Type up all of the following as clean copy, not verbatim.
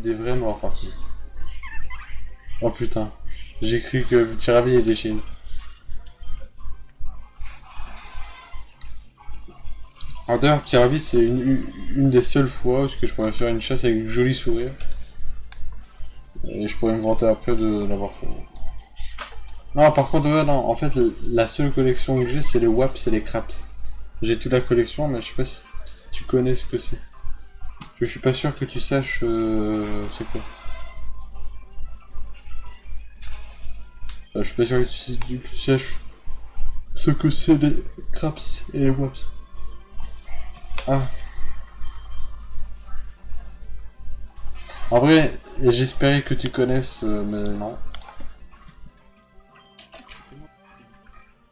des vrais morts par contre. Oh putain. J'ai cru que Tiravi était Chine. Alors d'ailleurs, Tiravi, c'est une des seules fois où je pourrais faire une chasse avec une jolie sourire. Et je pourrais me vanter après de l'avoir fait. Non, par contre, ouais, non, en fait, la seule collection que j'ai, c'est les Waps et les Craps. J'ai toute la collection, mais je sais pas si tu connais ce que c'est. Je suis pas sûr que tu saches c'est quoi. Je suis pas sûr que tu saches ce que c'est les Craps et les Waps. Ah. En vrai, j'espérais que tu connaisses, mais non.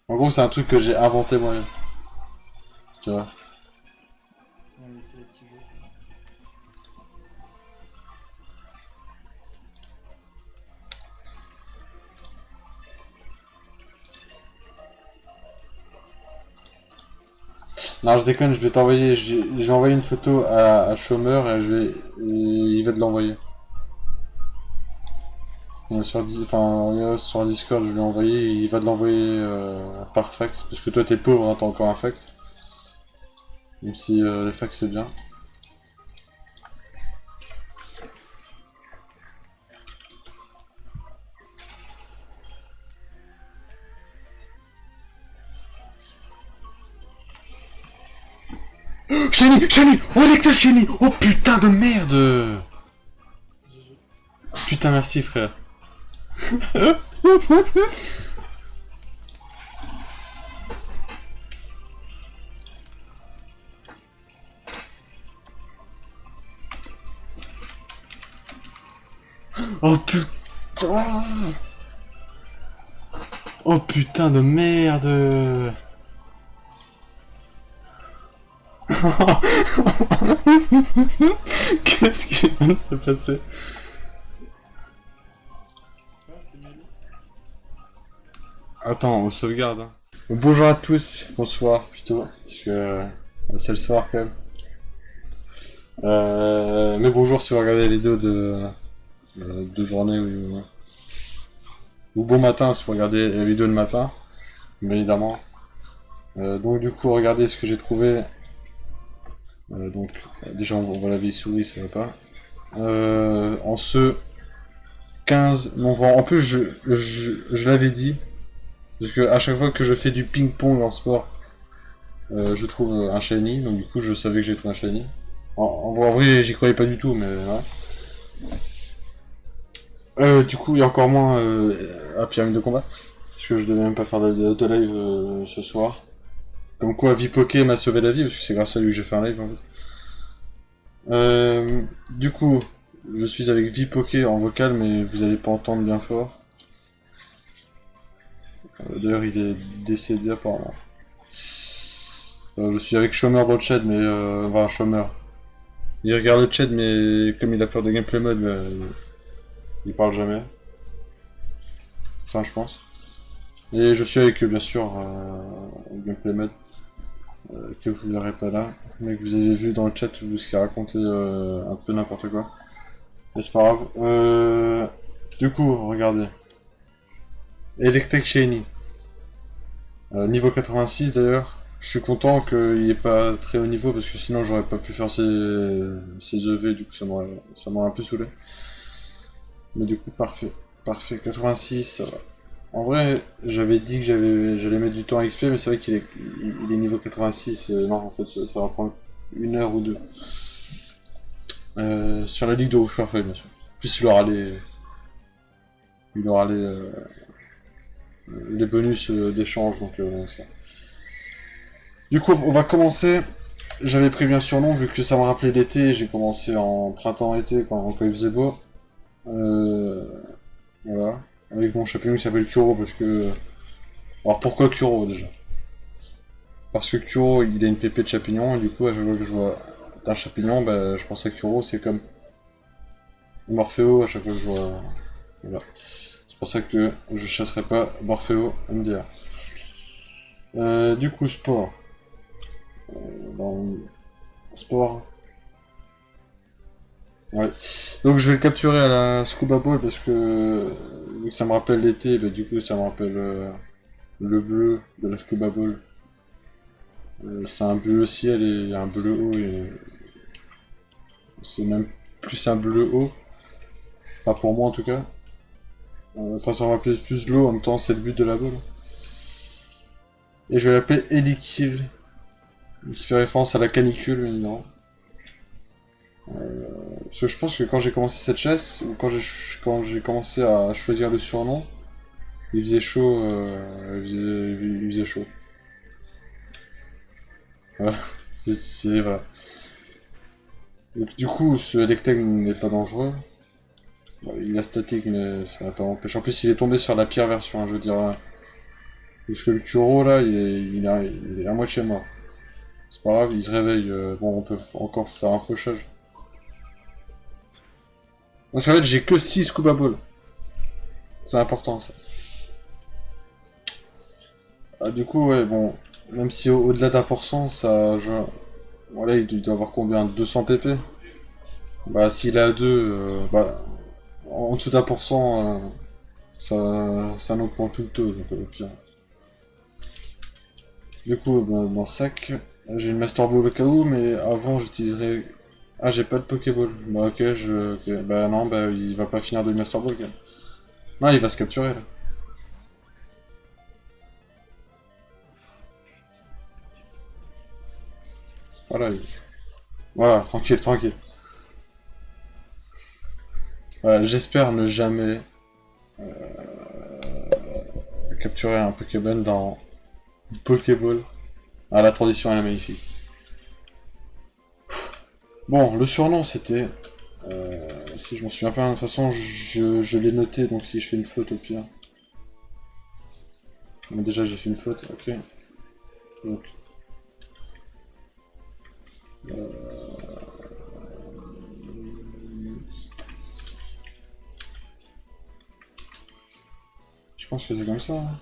En gros, c'est un truc que j'ai inventé moi-même. Tu vois. Ouais, mais c'est les petits jeux, tu vois. Non, je déconne, je vais t'envoyer. J'ai envoyé une photo à Chômeur il va te l'envoyer. Sur Discord, je lui ai envoyé, il va te l'envoyer par fax, parce que toi t'es pauvre, hein, t'as encore un fax. Même si le fax c'est bien. Shiny! Oh lecteur Shiny! Oh putain de merde! GG. Putain merci frère. Oh putain! Oh putain de merde! Qu'est-ce qui vient de se passer? Ça, c'est Melo. Attends, on sauvegarde. Hein. Bonjour à tous, bonsoir plutôt, parce que c'est le soir quand même. Mais bonjour si vous regardez la vidéo de journée ou bon matin si vous regardez la vidéo de matin, bien évidemment. Donc du coup, regardez ce que j'ai trouvé. Déjà on voit la vieille souris, ça va pas. En ce 15 novembre, en plus je l'avais dit, parce que à chaque fois que je fais du ping-pong en sport, je trouve un shiny, donc du coup je savais que j'ai trouvé un shiny. En vrai, j'y croyais pas du tout, mais ouais. Du coup, il y a encore moins à Pyramide de combat. Parce que je devais même pas faire de live ce soir. Comme quoi, Vipoké m'a sauvé la vie, parce que c'est grâce à lui que j'ai fait un live en fait. Du coup, je suis avec Vipoké en vocal, mais vous allez pas entendre bien fort. D'ailleurs, il est décédé apparemment. Je suis avec Chômeur dans le chat, mais enfin, Chômeur. Il regarde le chat, mais comme il a peur de gameplay mode, il parle jamais. Enfin, je pense. Et je suis avec eux, bien sûr, gameplay mode, que vous verrez pas là, mais que vous avez vu dans le chat où ce qui a raconté un peu n'importe quoi. Mais c'est pas grave. Du coup, regardez. Electric Shiny. Niveau 86 d'ailleurs. Je suis content qu'il est pas très haut niveau parce que sinon j'aurais pas pu faire ses EV, du coup ça m'aurait un peu saoulé. Mais du coup, parfait. Parfait, 86, ça va. En vrai, j'avais dit que j'allais mettre du temps à XP, mais c'est vrai il est niveau 86. Non, en fait, ça va prendre une heure ou deux. Sur la ligue de rouge parfait, bien sûr. En plus, il aura les bonus d'échange, donc ça. Du coup, on va commencer. J'avais prévu un surnom vu que ça me rappelait l'été. J'ai commencé en printemps-été quand il faisait beau. Euh, voilà. Avec mon champignon qui s'appelle Kuro parce que. Alors pourquoi Kuro déjà? Parce que Kuro il a une pépée de champignon et du coup à chaque fois que je vois un champignon, bah, je pense à Kuro, c'est comme Morpheo à chaque fois que je vois. Voilà. C'est pour ça que je chasserai pas Morpheo MDR. Du coup sport. Dans sport. Ouais. Donc je vais le capturer à la Scuba Ball parce que vu que ça me rappelle l'été, bah, du coup ça me rappelle le bleu de la Scuba Ball. C'est un bleu ciel et un bleu haut et c'est même plus un bleu haut. Enfin pour moi en tout cas. Enfin ça me rappelle plus de l'eau en même temps c'est le but de la balle. Et je vais l'appeler Elikill. Qui fait référence à la canicule mais non. Parce que je pense que quand j'ai commencé cette chasse, ou quand j'ai commencé à choisir le surnom, il faisait chaud, il faisait chaud. Voilà, voilà. Donc, du coup, ce Electek n'est pas dangereux. Bon, il est statique, mais ça va pas m'empêcher. En plus, il est tombé sur la pire version, hein, je veux dire. Parce que le Kuro, là, il est à moitié mort. C'est pas grave, il se réveille. Bon, on peut encore faire un fauchage. Donc, en fait, j'ai que 6 Scuba Balls. C'est important, ça. Ah, du coup, ouais, bon. Même si au-delà d'un pour cent, ça. Voilà, il doit avoir combien? 200 pp? Bah, s'il est à 2, bah, en dessous d'un pour cent, ça nous prend tout le taux, donc au pire. Du coup, dans le sac, j'ai une Master Ball au cas où, mais avant j'utiliserai. Ah, j'ai pas de Pokéball. Bah, ok, ok. Bah, non, bah, il va pas finir de Master Ball, quand même. Non, il va se capturer, là. Voilà, voilà, tranquille, tranquille. Voilà, j'espère ne jamais capturer un Pokémon dans Pokéball. Ah, la transition, elle est magnifique. Bon, le surnom, c'était... si je m'en souviens pas, de toute façon, je l'ai noté, donc si je fais une faute, au pire. Mais déjà, j'ai fait une faute, ok. Donc, je pense que c'est comme ça, hein.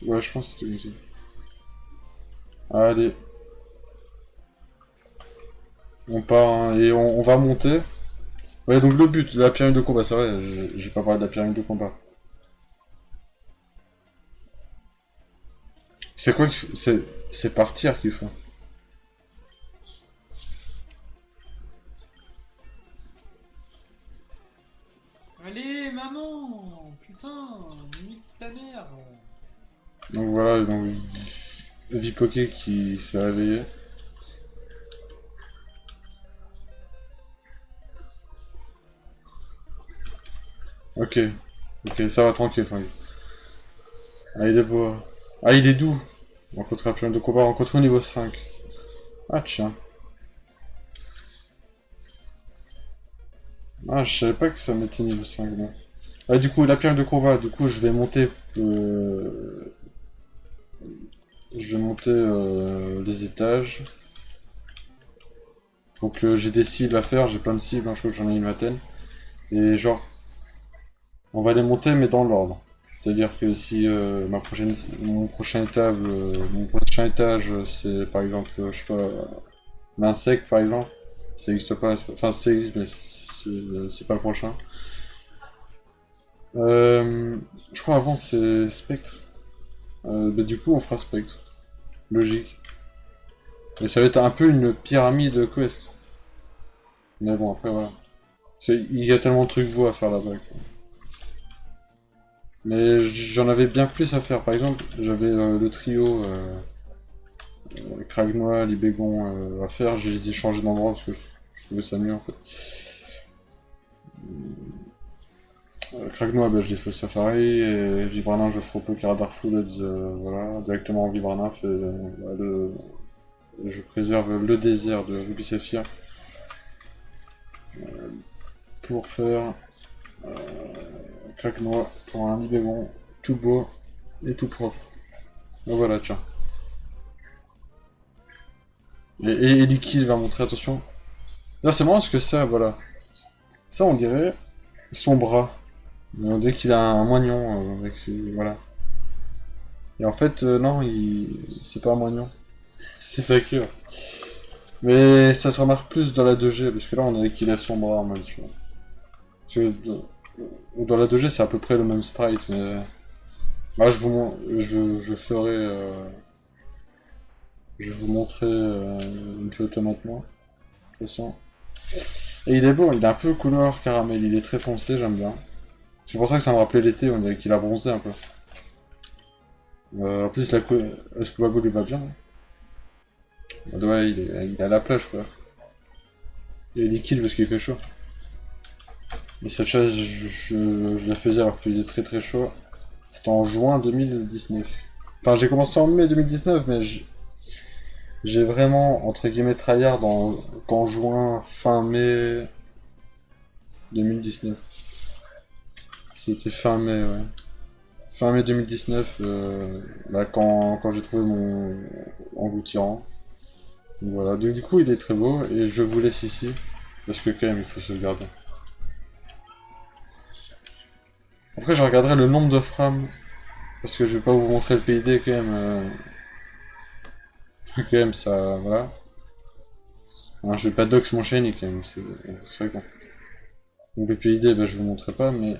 Ouais, je pense que c'est comme ça. Allez, on part, hein, et on va monter. Ouais, donc le but de la pyramide de combat, c'est vrai, j'ai pas parlé de la pyramide de combat. C'est quoi c'est partir qu'il faut. Allez, maman! Putain! Nique ta mère! Donc voilà, donc Vipoké qui s'est réveillé. Ok, ok, ça va tranquille, tranquille. Ah, il est beau. Ah, il est doux. Rencontrer la pyramide de combat, rencontrer au niveau 5. Ah, tiens. Ah, je savais pas que ça mettait niveau 5, non. Ah, du coup, la pyramide de combat, du coup, je vais monter les étages. Donc, j'ai des cibles à faire, j'ai plein de cibles, hein, je crois que j'en ai une vingtaine. Et genre, on va les monter, mais dans l'ordre. C'est-à-dire que si mon prochain étage, c'est par exemple, je sais pas, l'insecte par exemple, ça existe pas, enfin ça existe, mais c'est pas le prochain. Je crois avant c'est Spectre. Bah, du coup, on fera Spectre. Logique. Mais ça va être un peu une pyramide quest. Mais bon, après voilà. Il y a tellement de trucs beaux à faire là-bas. Mais j'en avais bien plus à faire. Par exemple, j'avais le trio Kragnoa, Libégon à faire. J'ai les ai changés d'endroit parce que je trouvais ça mieux en fait. Kragnoa, bah, je l'ai fait au Safari. Et Vibrana, je ferai au Pokéra Darkflood. Voilà, directement en Vibrana. Je préserve le désert de Ruby Saphir pour faire Kragnoa pour un Libégon tout beau et tout propre. Donc voilà, tiens. Et Liquid va montrer, attention. Là, c'est marrant parce que ça, voilà. Ça, on dirait son bras. On dirait qu'il a un moignon avec ses... Voilà. Et en fait, non, c'est pas un moignon. C'est sa queue. Mais ça se remarque plus dans la 2G, parce que là on dirait qu'il lève son bras en mode, tu vois. Parce que dans la 2G c'est à peu près le même sprite, mais... Là je ferai... je vais vous montrer une photo maintenant. De toute façon. Et il est beau, il est un peu couleur caramel, il est très foncé, j'aime bien. C'est pour ça que ça me rappelait l'été, on dirait qu'il a bronzé un peu. En plus, est-ce que Babou lui va bien? Ouais, il est à la plage quoi. Il est liquide parce qu'il fait chaud. Et cette chaise, je la faisais alors qu'il faisait très très chaud. C'était en juin 2019. Enfin, j'ai commencé en mai 2019, mais j'ai vraiment, entre guillemets, tryhard qu'en juin, fin mai 2019. C'était fin mai, ouais. Fin mai 2019, là, quand j'ai trouvé mon engloutirant. Donc voilà, donc, du coup, il est très beau, et je vous laisse ici, parce que quand même, il faut se le garder. Après, je regarderai le nombre de frames, parce que je vais pas vous montrer le PID quand même. Quand même, ça, voilà. Alors, je vais pas dox mon shiny quand même, c'est vrai con. Donc le PID, bah, je vous montrerai pas, mais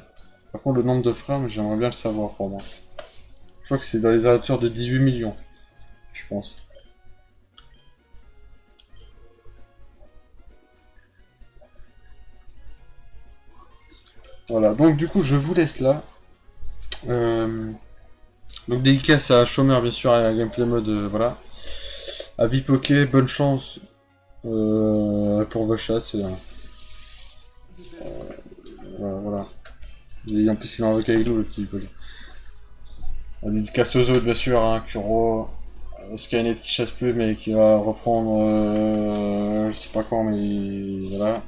par contre le nombre de frames, j'aimerais bien le savoir pour moi. Je crois que c'est dans les alentours de 18 millions, je pense. Voilà, donc du coup je vous laisse là. Donc dédicace à Chômeur bien sûr, à Gameplay Mode, voilà. À Vipoké, bonne chance pour vos chasses. Voilà. Et en plus il est en avec nous le petit Vipoké. Dédicace aux autres bien sûr, hein, Kuro, Skynet qui chasse plus mais qui va reprendre je sais pas quand mais voilà.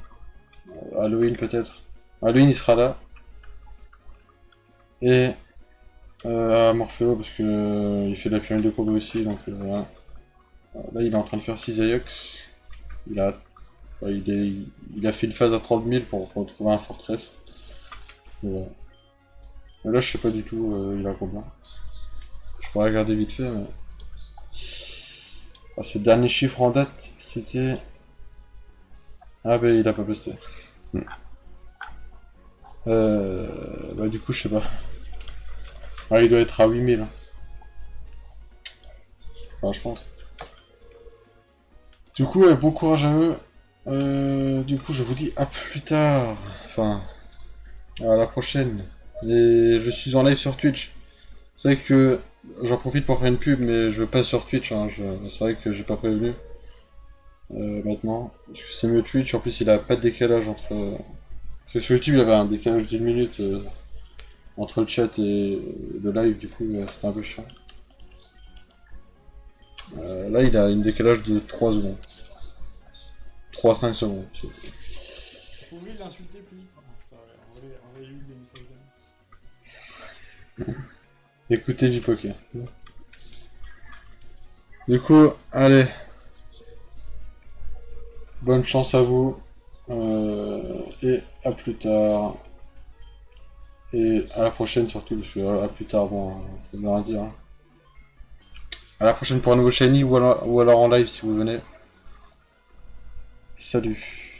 Halloween peut-être. Halloween il sera là. Et à Morpheo parce que il fait de la pyramide de courbe aussi donc voilà. Là il est en train de faire 6 Aiox. Il a, il a fait une phase à 30 000 pour trouver un fortress. Voilà. Mais là je sais pas du tout il a combien. Je pourrais regarder vite fait mais... Ah, ses derniers chiffres en date c'était... Ah bah il a pas posté. Bah du coup je sais pas. Ah il doit être à 8000. Enfin je pense. Du coup bon courage à eux. Du coup je vous dis à plus tard. Enfin à la prochaine. Et je suis en live sur Twitch. C'est vrai que j'en profite pour faire une pub mais je passe sur Twitch. Hein. C'est vrai que j'ai pas prévenu. Maintenant. Parce que c'est mieux Twitch. En plus il a pas de décalage entre... Parce que sur YouTube il avait un décalage d'une minute entre le chat et le live, du coup c'était un peu chiant. Là il a une décalage de 3 secondes. 3-5 secondes. Vous pouvez l'insulter plus vite. Non, c'est pas vrai. On va eu des messages d'amis. Écoutez Vipoké. Du coup, allez. Bonne chance à vous. Et à plus tard. Et à la prochaine surtout, parce que à plus tard, bon, ça veut rien dire. Hein. À la prochaine pour un nouveau shiny ou alors en live si vous venez. Salut.